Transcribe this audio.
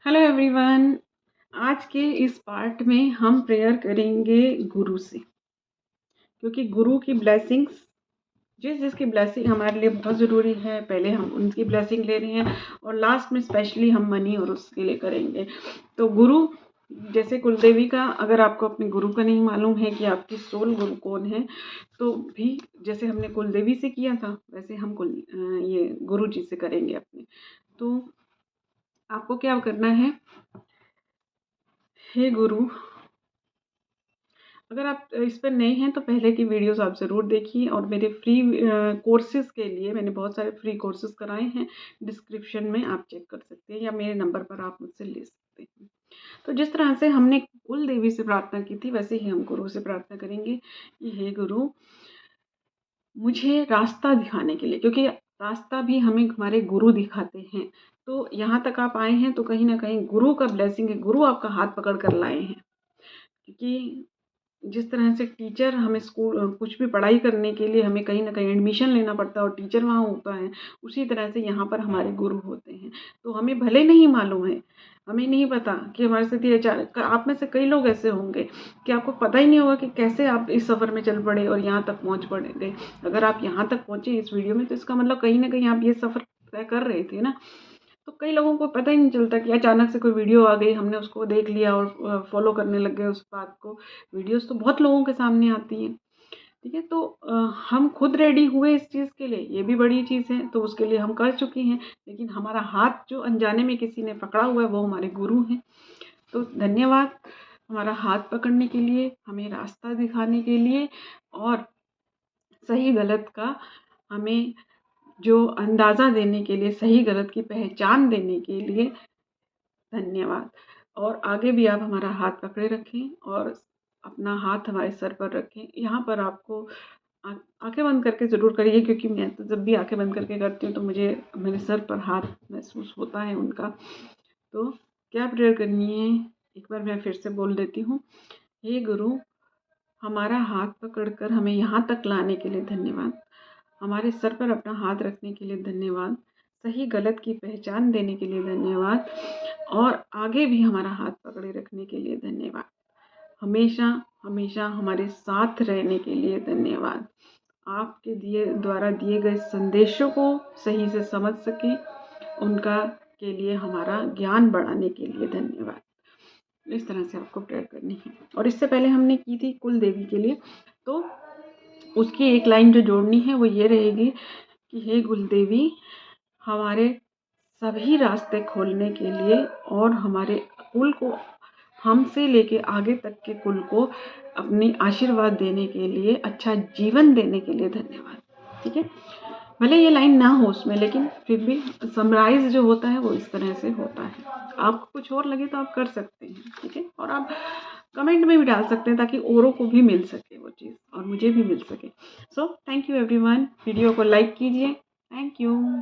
Hello everyone. आज के इस पार्ट में हम प्रेयर करेंगे गुरु से, क्योंकि गुरु की ब्लेसिंग्स जिसकी ब्लेसिंग हमारे लिए बहुत ज़रूरी है, पहले हम उनकी ब्लेसिंग ले रहे हैं और लास्ट में स्पेशली हम मनी और उसके लिए करेंगे। तो गुरु जैसे कुलदेवी का, अगर आपको अपने गुरु का नहीं मालूम है कि आपकी सोल गुरु कौन है, तो भी जैसे हमने कुलदेवी से किया था वैसे हम ये गुरु जी से करेंगे अपने। तो आपको क्या करना है, हे गुरु, अगर आप इस पर नए हैं तो पहले की वीडियोस आप ज़रूर देखिए, और मेरे फ्री कोर्सेज़ के लिए मैंने बहुत सारे फ्री कोर्सेज़ कराए हैं, डिस्क्रिप्शन में आप चेक कर सकते हैं या मेरे नंबर पर आप मुझसे ले सकते हैं। तो जिस तरह से हमने कुल देवी से प्रार्थना की थी वैसे ही हम गुरु से प्रार्थना करेंगे कि हे गुरु, मुझे रास्ता दिखाने के लिए, क्योंकि रास्ता भी हमें हमारे गुरु दिखाते हैं। तो यहाँ तक आप आए हैं तो कहीं ना कहीं गुरु का ब्लेसिंग है, गुरु आपका हाथ पकड़ कर लाए हैं। क्योंकि जिस तरह से टीचर हमें स्कूल कुछ भी पढ़ाई करने के लिए हमें कहीं न कहीं एडमिशन लेना पड़ता है और टीचर वहाँ होता है, उसी तरह से यहाँ पर हमारे गुरु होते हैं। तो हमें भले नहीं मालूम है, हमें नहीं पता कि हमारे साथ ये अचानक, आप में से कई लोग ऐसे होंगे कि आपको पता ही नहीं होगा कि कैसे आप इस सफ़र में चल पड़े और यहाँ तक पहुँच गए। अगर आप यहाँ तक पहुँचे इस वीडियो में तो इसका मतलब कहीं न कहीं आप ये सफ़र तय कर रहे थे ना। तो कई लोगों को पता ही नहीं चलता कि अचानक से कोई वीडियो आ गई, हमने उसको देख लिया और फॉलो करने लग गए उस बात को। वीडियोस तो बहुत लोगों के सामने आती हैं, ठीक है। तो हम खुद रेडी हुए इस चीज़ के लिए, ये भी बड़ी चीज़ है, तो उसके लिए हम कर चुके हैं। लेकिन हमारा हाथ जो अनजाने में किसी ने पकड़ा हुआ है वो हमारे गुरु हैं। तो धन्यवाद हमारा हाथ पकड़ने के लिए, हमें रास्ता दिखाने के लिए, और सही गलत का हमें जो अंदाज़ा देने के लिए, सही गलत की पहचान देने के लिए धन्यवाद। और आगे भी आप हमारा हाथ पकड़े रखें और अपना हाथ हमारे सर पर रखें। यहाँ पर आपको आँखें बंद करके ज़रूर करिए, क्योंकि मैं तो जब भी आँखें बंद करके करती हूँ तो मुझे मेरे सर पर हाथ महसूस होता है उनका। तो क्या प्रेयर करनी है, एक बार मैं फिर से बोल देती हूँ। हे गुरु, हमारा हाथ पकड़कर हमें यहाँ तक लाने के लिए धन्यवाद। हमारे सर पर अपना हाथ रखने के लिए धन्यवाद। सही गलत की पहचान देने के लिए धन्यवाद, और आगे भी हमारा हाथ पकड़े रखने के लिए धन्यवाद। हमेशा हमेशा हमारे साथ रहने के लिए धन्यवाद। आपके द्वारा दिए गए संदेशों को सही से समझ सकें, उनका के लिए हमारा ज्ञान बढ़ाने के लिए धन्यवाद। इस तरह से आपको प्रेयर करनी है। और इससे पहले हमने की थी कुल देवी के लिए, तो उसकी एक लाइन जो जोड़नी है वो ये रहेगी कि हे कुलदेवी, हमारे सभी रास्ते खोलने के लिए और हमारे कुल को, हमसे लेके आगे तक के कुल को अपनी आशीर्वाद देने के लिए, अच्छा जीवन देने के लिए धन्यवाद। ठीक है, भले ये लाइन ना हो उसमें, लेकिन फिर भी समराइज जो होता है वो इस तरह से होता है। आपको कुछ और लगे तो आप कर सकते हैं, ठीक है। और आप कमेंट में भी डाल सकते हैं ताकि औरों को भी मिल सके वो चीज़ और मुझे भी मिल सके। So thank you everyone, video को लाइक कीजिए। Thank you.